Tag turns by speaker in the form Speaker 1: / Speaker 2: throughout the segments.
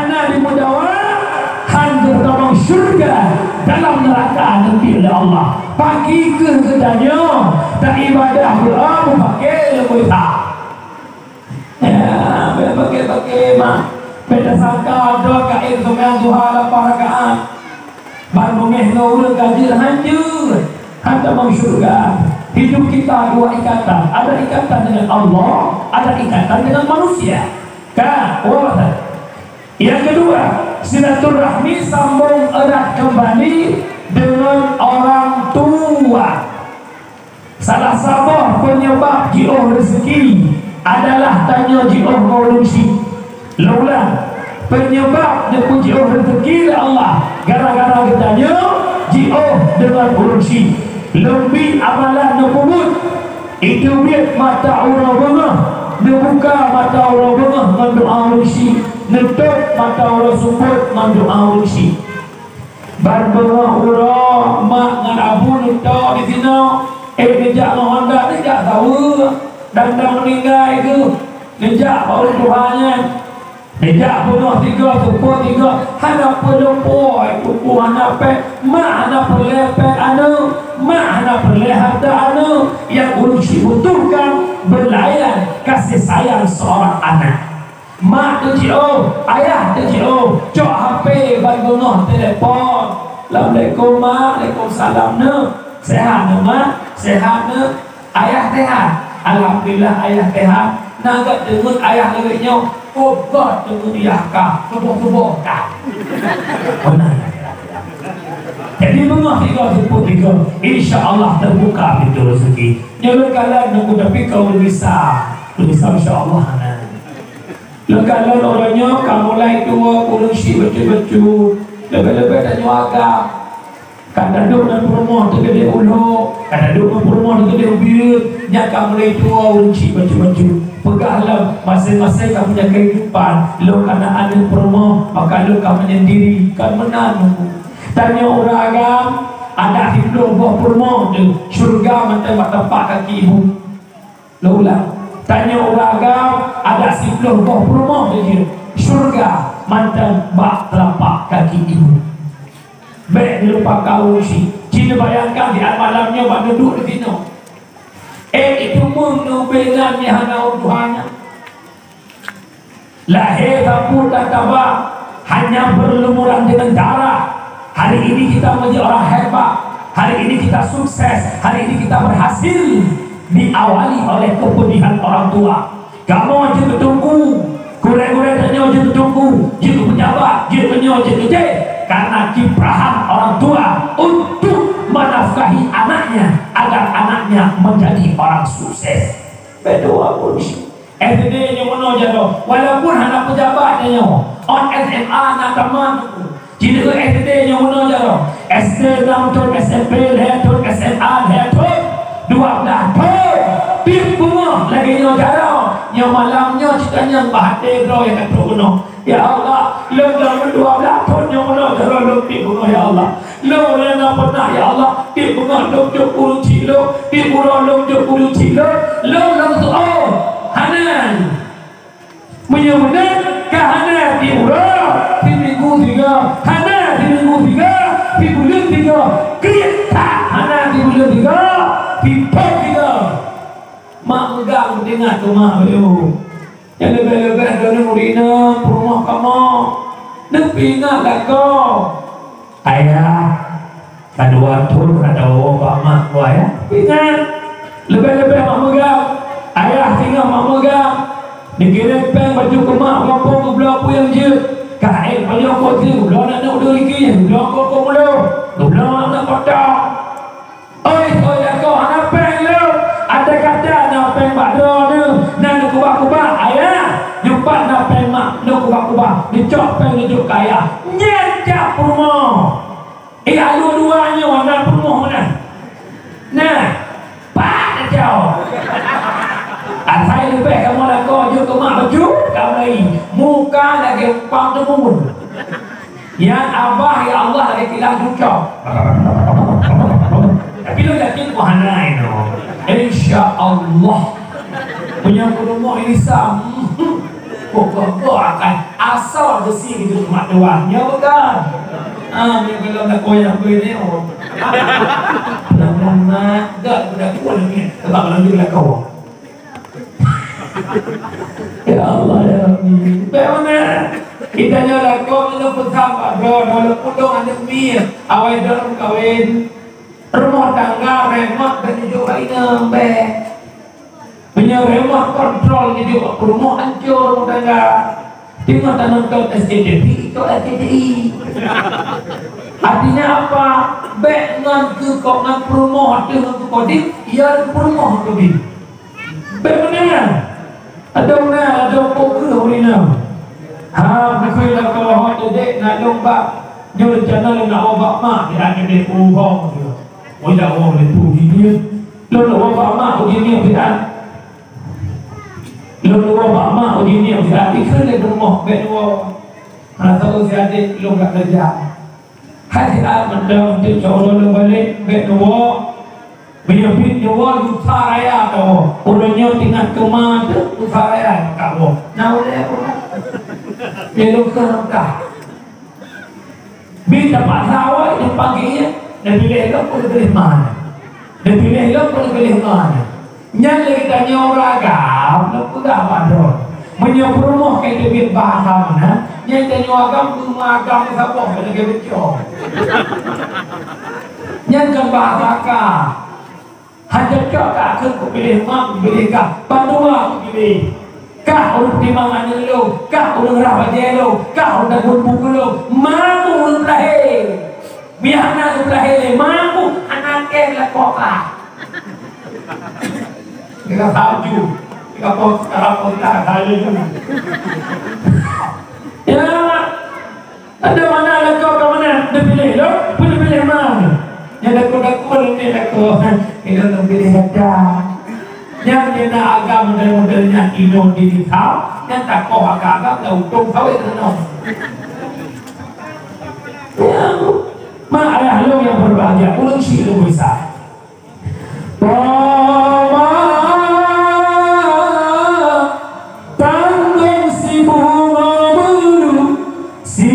Speaker 1: hana dimudawak hantu tolong syurga dalam neraka nanti oleh Allah. Pagi ke kedanya tak ibadah doa pakai lebih tak ya pakai mah beda sangka doa kain sembilan duha 8 rakaat baru mengehno gaji hancur hantu mau syurga. Hidup kita dua ikatan, ada ikatan dengan Allah, ada ikatan dengan manusia. Kan? Yang kedua, silaturahmi sambung erat kembali dengan orang tua. Salah satu penyebab jioh rezeki adalah tanya jioh maulusi. Laulah penyebab dia jioh rezeki Allah gara-gara ditanya jioh dengan maulusi. Lebih amalan nukubut itu biar mata orang bengah, nebuka mata orang bengah mendoa maulusi, nutup mata orang sumput mendoa maulusi. Berbengah orang mak dengan abu nutup di sini nejak menghondak nejak tahu dan meninggal itu nejak orang Tuhannya nejak penuh 3 sumput 3 hana pelopoi kuku hana pe mak hana perlepek anu mak hana perlehat anu yang urusi butuhkan berlayan kasih sayang seorang anak. Mak tu cik ayah tu cik cok HP bangunah telefon. Assalamualaikum mak, waalaikumsalam ne. Sehat ne mak, sehat ne. Ayah sehat. Alhamdulillah ayah sehat. Naga dengan ayah negerinya obat dengan ayah kah, tubuh kah. Benar. Jadi bengah 3 insya Allah terbuka pintu rezeki. Jangan kalian nak tapi kau bisa insya Allah. Lekalan orangnya kamu mulai tua polisi betul-betul lebih-lebih tanya agak kadang duduk dan perumah tu gede ulu kadang duduk dan perumah tu gede ubir yang kamu mulai tua polisi betul-betul pegahlah masing-masing kamu punya kehidupan lo karena ada perumah maka lo kamu sendiri kan menang tanya orang agam ada hidup buah perumah tu syurga tempat kaki ibu lo ulang tanya orang agam ada 10 buah rumah dia syurga mantan bak telapak kaki ibu baik lupa kau si cina bayangkan di malamnya bak duduk di sini itu menubelani hana Tuhannya lahir kampur dan tabak hanya berlumuran dengan darah. Hari ini kita menjadi orang hebat, hari ini kita sukses, hari ini kita berhasil diawali oleh kepedihan orang tua. Kamu wajib bertunggu, kurang-kurang tanya wajib bertunggu, jitu pejabat, jitu penyo, jitu karena kiprahan orang tua untuk menafkahi anaknya agar anaknya menjadi orang sukses. Berdoa polisi. SD yang mana jatuh, walaupun anak pejabat dia on SMA anak teman. Jitu SD yang mana jatuh, SD 6 tahun, SMP 2 tahun, SMA 2 tahun, 12 tahun. Pip bunga lagi yang jarang yang malamnya ceritanya bahagia bro yang kata bunga ya Allah lo dalam 12 tahun yang mana jarang lo pip bunga ya Allah lo yang pernah ya Allah pip bunga lo 70 kilo pip bunga lo 70 kilo lo langsung hanan menyebutkan kehanan di urang di minggu 3 hanan di minggu 3 di bulan 3 kita hanan di bulan 3 di tahun 3 mak megang dengar tu mak beliau yang lebih-lebih dari murina rumah kamu nepi ingatlah kau ayah kedua tu ada bapak mak kau ya ingat lebih-lebih mak megang ayah tinggal mak megang dikirim peng baju ke mak kampung ke belah apa yang je kain banyak kau tu belah nak udah lagi belah kau mula belah nak kotak oi kau anak peng lo ada kata nak peng bakdo ni nak kubah-kubah ayah jumpa nak peng mak nak kubah-kubah dicok peng hidup kaya nyecap rumah alu-aluannya warna rumah mana nah pak jauh saya lebih kamu nak kau juga mak baju kamu lagi muka lagi pang temun yang abah ya Allah lagi kilang cucok tapi lo yakin wahana itu insya Allah punya rumah ini sam kok akan asal besi gitu cuma doangnya bukan. Dia kalau nak koyak ni pelan-pelan nak tak sudah kuat ni sebab lanjut lah kau. Ya Allah ya Rabbi. Bagaimana kita nyala kau itu pesawat dalam pundung ada mir awal dalam kawin rumah tangga remote dan juga ini punya remote control juga rumah hancur rumah tangga. Tengok tak nonton SCTV itu SCTI. Artinya apa? Baik dengan ke kau dengan rumah dengan ke kodim, ia rumah tu bin. Bagaimana? Ada pokok orang nak nak kau tu dek nak lomba, jual channel nak obak mak dia ada dek ubah dia. Wajah orang itu dia, lalu obak mak begini dia. Lalu obak mak begini dia. Ikan dia rumah bedua. Tahu si adik lu tak kerja. Hati mendam dia jauh lalu balik bedua. Menyebut nyawa utara raya kau, orangnya tinggal kemana utara raya kau, nyawa dia pun, dia luka dah. Bila dapat sawah yang paginya, dia pilih lok pun pilih mana, dia pilih lok pun pilih mana. Nyala kita nyawa agam, lok pun dah bandor. Menyebut rumah kita biar bahasa mana, nyala nyawa agam rumah agam sabuk kita biar cok. Nyala bahasa kah. Hanya kau tak akan pilih mak pilih kah, pandua pilih. Kah orang timbangan lo, kah orang rapat lo, kah orang buku lo, maku orang lahir. Biar nak lahir, maku anak lah kau kah. Kita tahu, kita pun sekarang tak tahu. Ya, ada mana lah kau ke mana? Dia pilih lo, pilih mana? Yang dakul ni dakul, kita nak pilih ada. Yang dia nak agam model-modelnya ino di kau, yang tak kau agam dah untung kau itu no. Mak ayah lo yang berbahagia, ulang si lo bisa. Tanggung si bunga bulu, si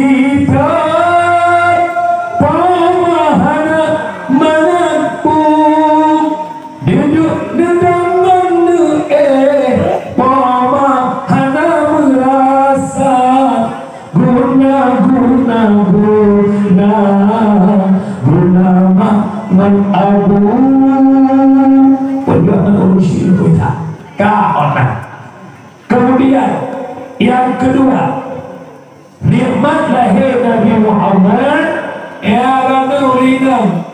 Speaker 1: Kemudian yang kedua, nikmat lahir Nabi Muhammad ya Rasulullah.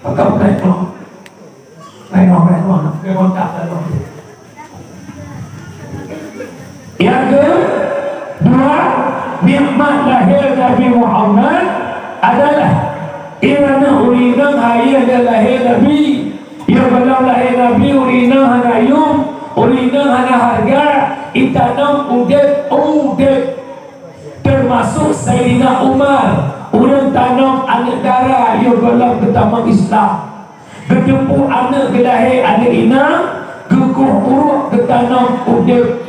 Speaker 1: Kau tengok, yang kedua, nikmat lahir Nabi Muhammad adalah irana urinang ayah dan lahir Nabi. Ya kalau lahir Nabi urinang hanayum, urinang hana harga, itanam udet termasuk Sayyidina Umar. Orang tanam anak darah ya kalau pertama Islam. Berjumpa anak lahir anak ina, guguh urut ketanam udet.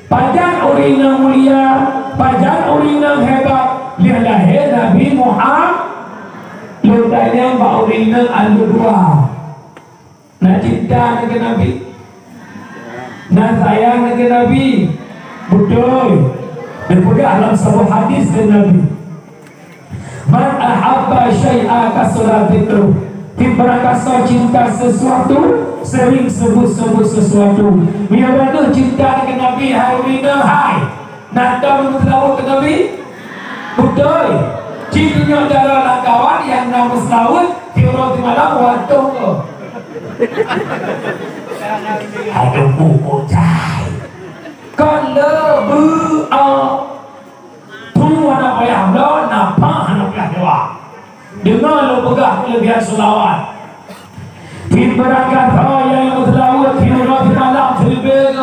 Speaker 1: Pajak urinang mulia, pajak urinang hebat, dia lahir Nabi Muhammad. Lutanya Mbak Urina Al-Dua. Nak cinta dengan Nabi, nak sayang dengan Nabi, betul. Dan juga dalam sebuah hadis dengan Nabi, man ahabba syai'a kasuratikru, tiba-tiba cinta sesuatu, sering sebut sesuatu. Biar betul cinta dengan Nabi, hai Urina, hai. Nak tahu ke Nabi? Betul. Cinta darah kawan yang nama setahun kira di malam waktu tu. Ada buku cai. Kalau tu anak payah lo, nampak anak payah dewa. Dengar lo pegang kelebihan selawat. Tiba-tiba yang berselawat kira di malam terlebih.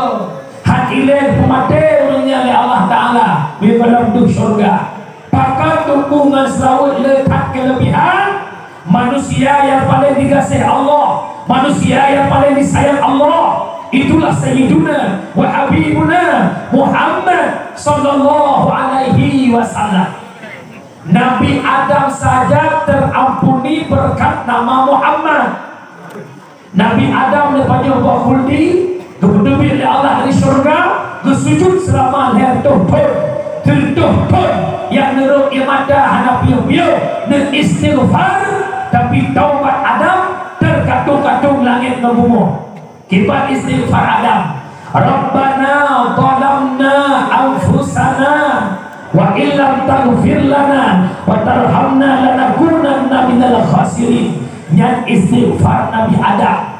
Speaker 1: Hati leh pemati oleh Allah Taala di dalam surga. Pakat dukungan selawat letak kelebihan manusia yang paling dikasihi Allah, manusia yang paling disayang Allah itulah Sayyiduna wa Habibuna Muhammad sallallahu alaihi wasallam. Nabi Adam saja terampuni berkat nama Muhammad. Nabi Adam lepas buah khuldi, kemudian oleh Allah dari surga, kesujud selama leher tuh yang nurut imadah hanapi biu dan istighfar, tapi taubat Adam terkatung-katung langit dan bumi. Kibat istighfar Adam, Rabbana zalamna anfusana wa illam taghfir lana wa tarhamna lanakunanna minal khasirin. Yang istighfar Nabi Adam,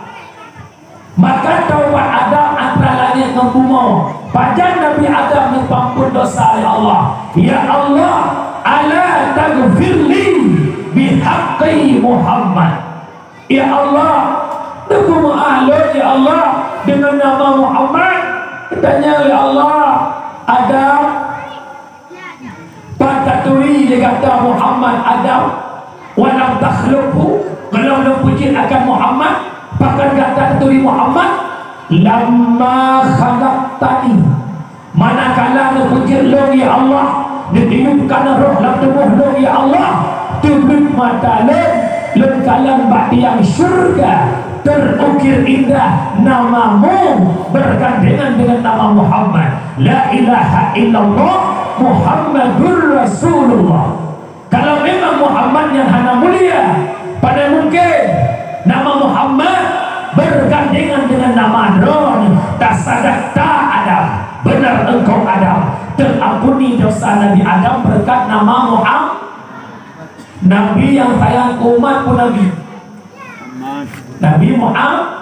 Speaker 1: maka taubat Adam antara langit dan bumi. Pajan Nabi Adam dipampun dosa oleh Allah. Ya Allah, ala taghfirli bihaqqi Muhammad. Ya Allah, Nabi Muhammad, ya Allah, dengan nama Muhammad. Katanya ya Allah, Adam patatui dia kata Muhammad Adam walam takhluqu, kalau belum puji akan Muhammad, bahkan kata turi Muhammad lamma khalaqtani, manakala puji lo ya Allah, ditiupkan roh dalam tubuh lo ya Allah, tubuh mata lo lengkalan badi yang syurga, terukir indah namamu bergandengan dengan nama Muhammad. La ilaha illallah Muhammadur Rasulullah. Kalau memang Muhammad yang hana mulia, pada mungkin nama Muhammad bergandengan dengan nama Ron. Tasadaqta Adam, benar engkau Adam, terampuni dosa Nabi Adam berkat nama Muhammad. Nabi yang sayang umat pun Nabi Muhammad.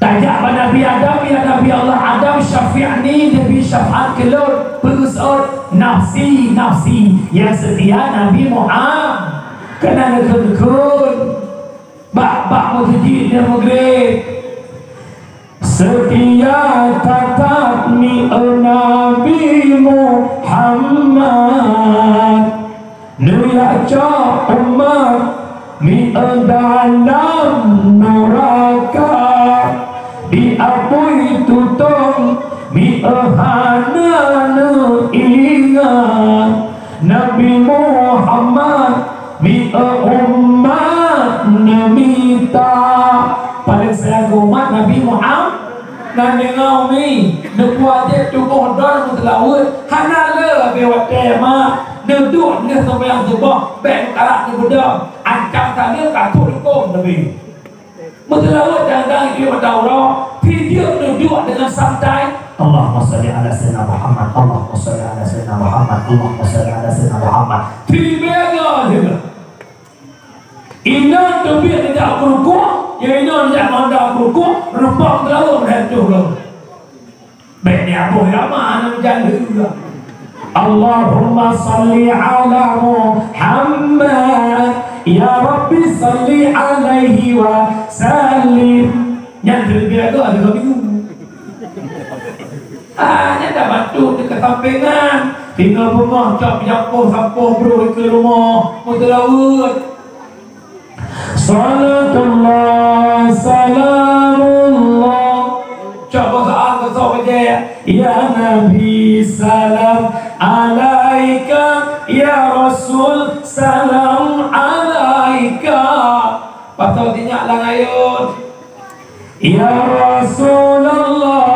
Speaker 1: Tajak pada Nabi Adam, ya Nabi Allah Adam, syafi'ni, Nabi syafaat kelur pengusur nafsi yang setia Nabi Muhammad. Kena nekun bak mujid dan mugrid setia tatap ni Nabi Muhammad, nuyaca umat mi dalam neraka, diapui tutung mi hana ingat Nabi Muhammad mi umat namita. Paling saya umat Nabi Muhammad dan dengan mi nubuat dia tubuh don mutlaut hana le bewat tema duduk ni sampai yang sebab bek karak ni budak ancam tanya katuk hukum Nabi mutlaut dan dia berdaurah video duduk dengan santai. Allahumma salli ala sayyidina Muhammad, Allahumma salli ala sayyidina Muhammad, Allahumma salli ala sayyidina Muhammad. Tiba dia ina tebik tidak berukuk, ya ina tidak mandang berukuk, rupak terlalu berhentuh lo. Baik ni apa yang mana menjadi juga. Allahumma salli ala Muhammad, ya Rabbi salli alaihi wa sallim. Yang terlebih itu ada bingung. Hanya dah bantu dekat sampingan, tinggal rumah cak jampuh sampuh bro ke rumah mutlaut. Salatullah salamullah, coba saat kesok aja ya Nabi salam alaika, ya Rasul salam alaika. Patut dinyak lang ayat ya Rasulullah,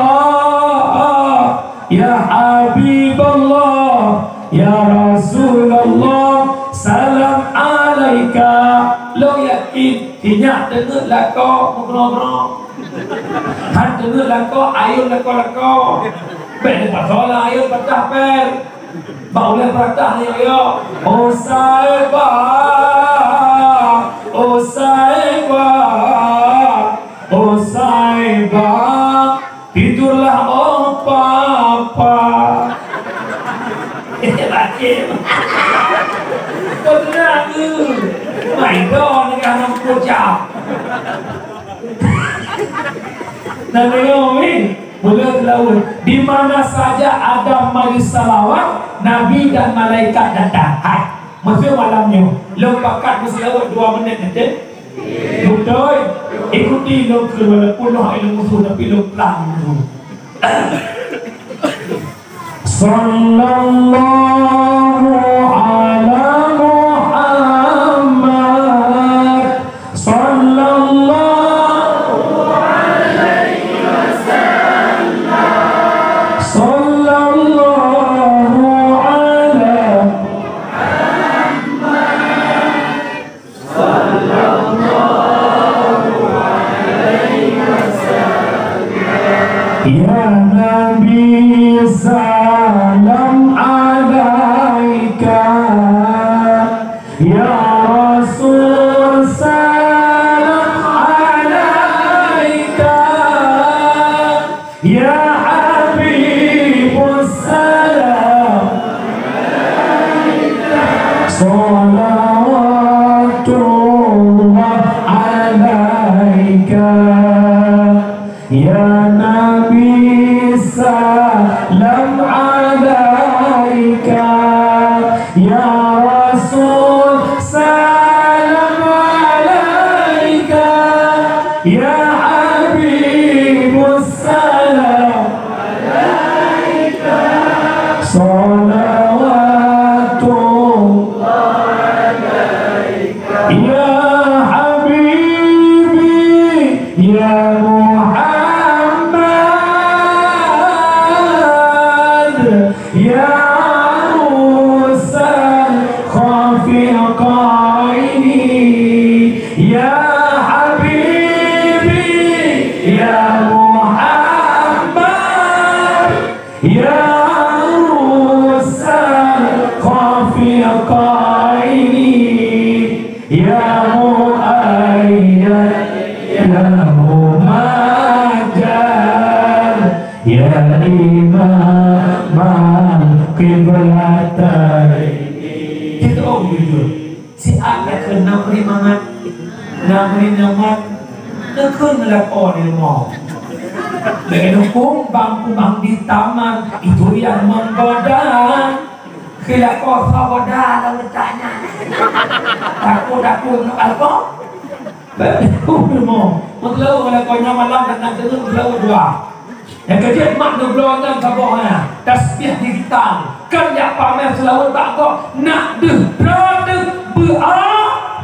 Speaker 1: ya Habibullah, ya Rasulullah salam alaika. Lo yakin tinyak dengar lako ngobrol-ngobrol, han dengar lako ayun lako ben pasola ayun patah per bau le patah ni yo o saiba tidurlah oh papa. Laki kau tenang ke main dong dengan anak bocah. Dan ini boleh laut di mana saja ada majlis salawat, Nabi dan malaikat datang. Hai, maksud malamnya lepakat mesti laut 2 minit nanti. Betul. Ikut cuti lo ke walaupun lo ilmu musuh tapi lo pelang tu. Sallallahu ala Muhammad. Sallallahu alaihi wasallam. Sallallahu ala Muhammad. Sallallahu alaihi wasallam. Ya Nabi salam alaika, ya Rasul salam alaika, ya Habibus salam alaika, salawatullah alaika, ya Nabi salam alaika, ya Rasul salam alaika, ya Habibus salam alaika, salawatullah alaika, ya Habibi ya ya Musa khafiqaini, ya Habibi ya Muhammad, ya Musa khafiqaini, ya Muayyad ya Mumajjad, ya Imam Qiblatain. Kita jujur si ada kena perimangan namri namat nekun melakon ilmu dengan hukum bangku di taman itu yang menggoda khilafah sawadah dan bertanya takut nak apa betul ilmu menglau melakonnya malam dan nak dengar menglau dua. Yang ketiga makna belakang kabahnya tasbih di kita kan ya pamer selalu tak kok nak deh berada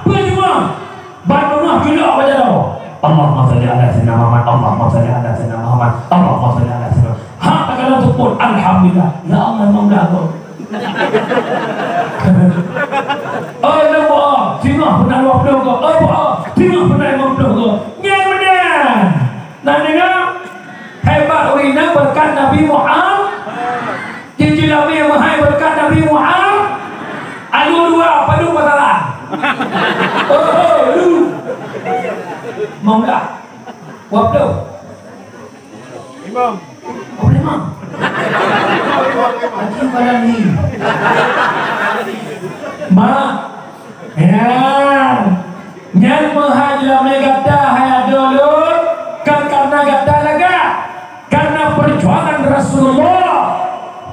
Speaker 1: berjumpa bangunlah kena baca doa Allahumma salli ala sayyidina Muhammad, Allahumma salli ala sayyidina Muhammad, Allahumma salli ala sayyidina Muhammad. Ha takkan tu pun alhamdulillah ya Allah memang oh nama tengah pernah waktu kau tengah pernah waktu kau yang benar dan dengar hebat wina berkat Nabi Muhammad. Cincin Nabi yang mahal berkat Nabi Muhammad. Adu dua padu pasaran. Lu mau tak? Waktu Imam. Oh Imam. Lagi pada ni. Ma. Ya. Yang mahal dalam kata hayat dulu kan karena kata lega. Karena perjuangan Rasulullah,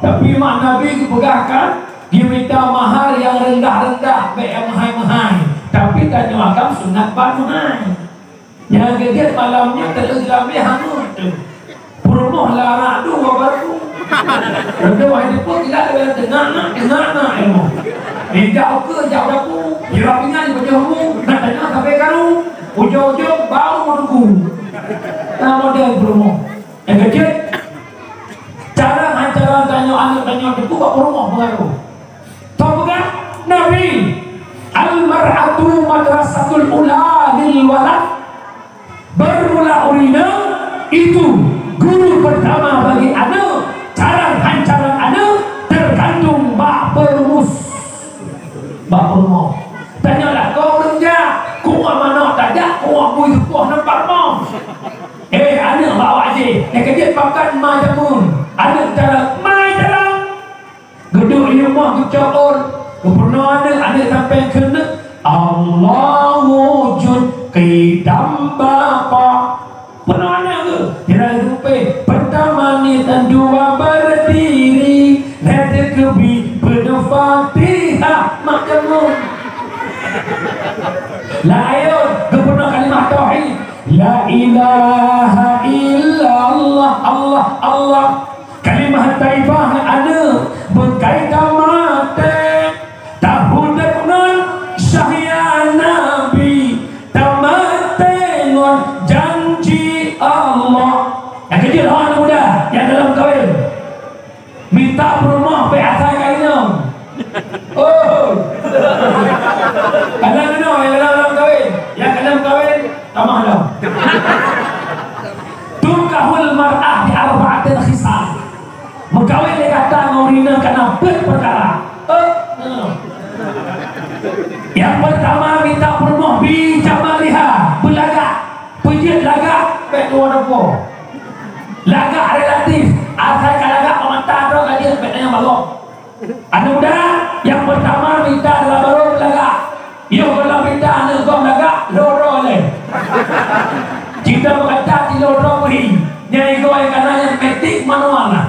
Speaker 1: tapi mak Nabi dipegahkan, dia minta mahar yang rendah-rendah, baik yang mahal-mahal. Tapi tak nyuakam sunat mahal. Yang geget malamnya terlejami hangut. Perumah larak dua baru. Kedua ini pun tidak ada dengar ilmu. Jauh ke jauh aku, jawabnya di bacamu, nak sampai karu, ujung-ujung baru menunggu. Nah model perumah. Yang kecil cara tanya anak tanya itu kok rumah pengaruh tahu bukan Nabi al-mar'atu madrasatul ula lil walad bermula urina itu guru pertama bagi anak cara hancaran anak tergantung bak perumus bak perumus tanyalah kau renja kau mana tak ada kau bui kuah nampak mau anak bawa je yang kerja pakan majamun anak cara majalah geduk rumah kecabur pernah anak sampai kena Allah wujud qidam bapa pernah anak ke kira rupai pertama ni dan dua berdiri nanti kebi berfatihah makamun la ayun pernah kalimah tauhid La ilaha illallah. Allah Allah. Kalimah taibah ada berkaitan mati. Tahu dengan syahya Nabi. Tamate ngon janji Allah. Yang kecil orang muda yang dalam kahwin minta rumah asal kainnya. Oh, kadang yang dalam kahwin, yang dalam kahwin tamah dah. Tukahul mar'ah di arba'atin khisal. Mengkawin dia kata ngorina kerana perkara. Yang pertama minta rumah bi jamaliha, berlagak, pejit lagak, baik dua nopo. Lagak relatif, asal lagak pematah tu kan dia baiknya balok. Ada muda, yang pertama minta dalam baru berlagak. Ia kalau minta anda kau lagak, loro le. Jika berkata di loro beri, nyai kau yang kena yang metik manual lah.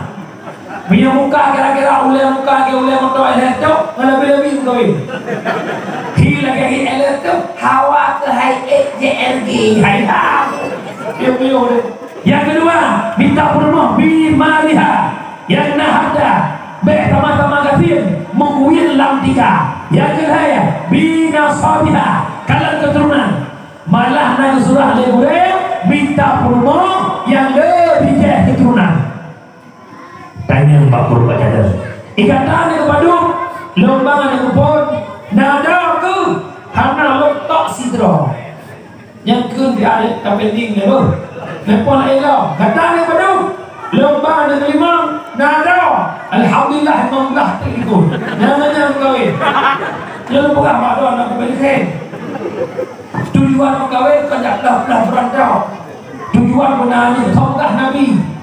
Speaker 1: Punya muka kira-kira ulai muka ke ulai motor elektro, lebih-lebih kau ini. Lagi elektro, hawa ke high JLG, high ham. Yang kedua, minta rumah bimaliha. Yang nahada, baik sama-sama kafir, mengwin lam tiga. Yang kedua, binasabiha, kalan keturunan. Malah nang surah legure, minta rumah yang lebih jauh keturunan. Tanya Mbak Guru baca dah. Ikatan yang kepada lombangan yang kupon, nada ke, karena letak sidra. Yang ke dia ada pending ni tu. Lepon elok. Kata yang kepada lombangan yang kelima, nada. Alhamdulillah membelah terikut. Namanya mengkawin. Lalu bukan Pak Don nak kembalikan. Tujuan mengkawin kan dah berantau. Tujuan benarnya tonggah Nabi.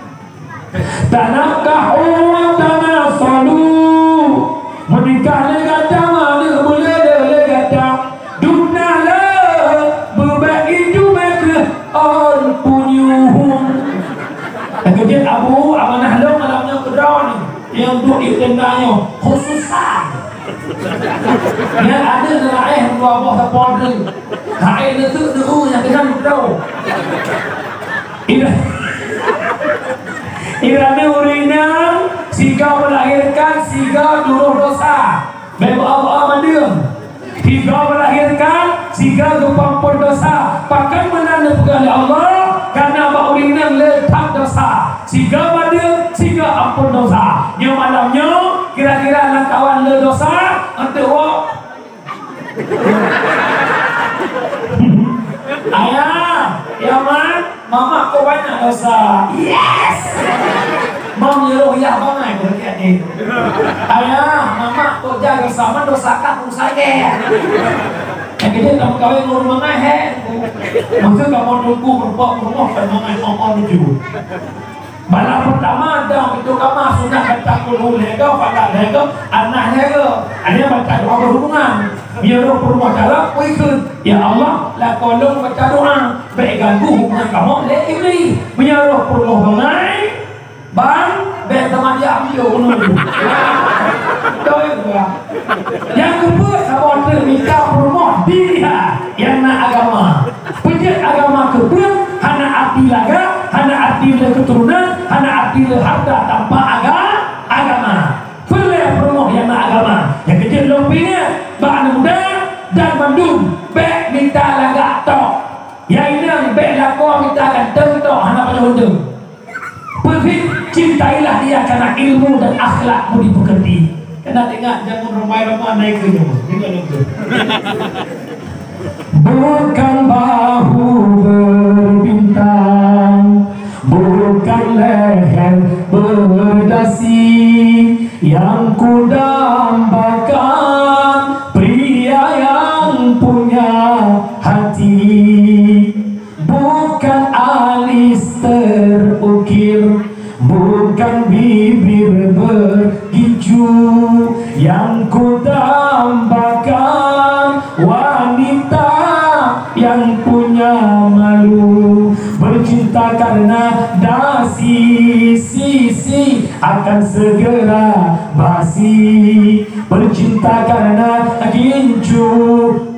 Speaker 1: Tanakahu wa tanasalu. Menikah legata mana boleh legata. Dunala berbagi mereka on punyuhum. Kemudian Abu Amanah Long malamnya kedau ni yang duk ikenanya khususan. Yang ada dalam dua buah sapon ni. Air itu yang kena kedau. Irana urinam siga melahirkan siga duruh dosa. Memang Allah mandum. Siga melahirkan siga kepampun dosa. Pakai menanda pegang Allah karena abang urinam letak dosa. Siga mandum siga ampun dosa. Yang malamnya kira-kira anak kawan le dosa untuk wak. Ayah, ya man, mama kau banyak dosa. Yes. Mam nyuruh ya bangai kau lihat ni. Ayah, mama kau jaga sama dosakan pun saya. Yang kita tak kawin nur mangai he. Maksud kamu nunggu berbuat dan mangai mau menuju. Malam pertama dah itu kamu sudah kata kulo lega pada lega anak lega. Ada baca doa berhubungan. Biar rumah dalam ikut. Ya Allah, la kolong baca doa. Baik ganggu hubungan kamu le iblis. Menyaruh perlu mengai. Bang, baik sama dia ambil menuju. Yang kedua, kamu minta rumah diriha yang nak agama. Pejat agama kedua, hana arti laga, hana arti keturunan, hana arti harta tanpa agama. Perlu rumah yang nak agama. Yang kecil lopinya, bahan muda dan bandung. Baik minta laga tok. Yang ini baik lakor minta ganteng tok, hana pada hundung. Perfect, cintailah dia karena ilmu dan akhlakmu dipekerti. Kena tengok jangan ramai-ramai naik ke jauh. Tengok itu. Bukan bahu berbintang, bukan leher berdasi, yang ku dambakan pria yang punya hati. Bukan alis terukir, bukan bibir bergicu, yang ku dambakan wanita yang punya malu. Bercinta karena dasi, sisi akan segera basi. Bercinta karena gincu,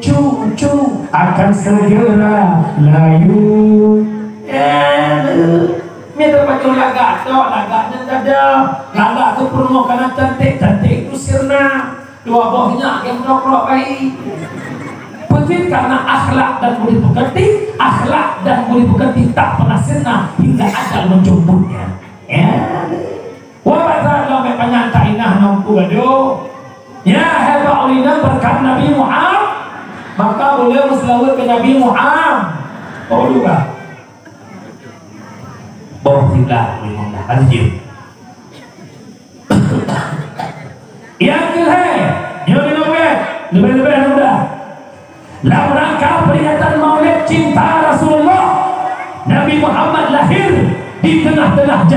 Speaker 1: cu akan segera layu. Minta pakai lagak lagaknya ada lagak tu permukaan cantik itu sirna dua bawahnya yang merok baik penting karena akhlak dan budi pekerti tak pernah sirna hingga ajal menjemputnya wabata sampai penyantai nah nampu gaduh ya hebat ulina berkat Nabi Muhammad maka beliau berselawat ke Nabi Muhammad juga bawah tiga limah anjir yang kelai nyori nobet lebih mudah dalam rangka peringatan maulid cinta Rasulullah Nabi Muhammad lahir di tengah-tengah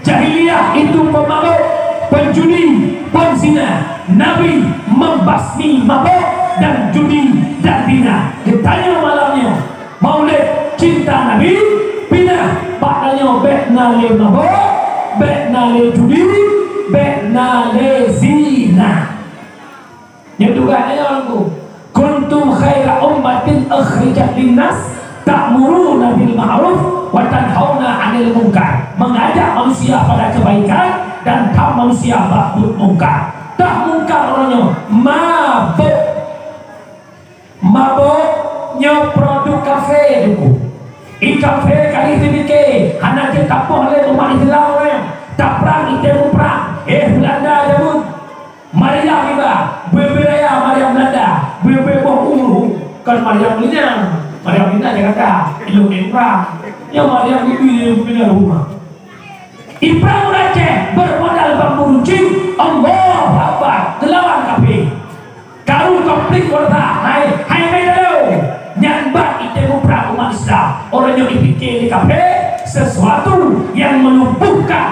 Speaker 1: jahiliyah itu pemabuk penjudi penzina Nabi membasmi mabuk dan judi dan zina ditanya malamnya maulid cinta Nabi pindah bakalnya bekna le mabuk bekna le judi bekna le zina yang dugaannya orangku kuntum khaira ummatin akhrijat linnas ta'muruna bil ma'ruf wa tanhauna 'anil munkar mengajak manusia pada kebaikan dan tak manusia bakut munkar tak munkar orangnya mabuknya produk kafe itu kafe kali itu bikin anak kita boleh rumah Islam tak perang itu perang Belanda aja pun Maria kita beberapa Maria Belanda beberapa kan Maria Belanda dia kata ilmu perang yang Maria itu punya rumah Ibrahim Aceh bermodal bambu runcing Allah Akbar gelawan kafe karung konflik kota hai medalo nyambat itu perang umat Islam orang yang dipikir di kafe sesuatu yang melumpuhkan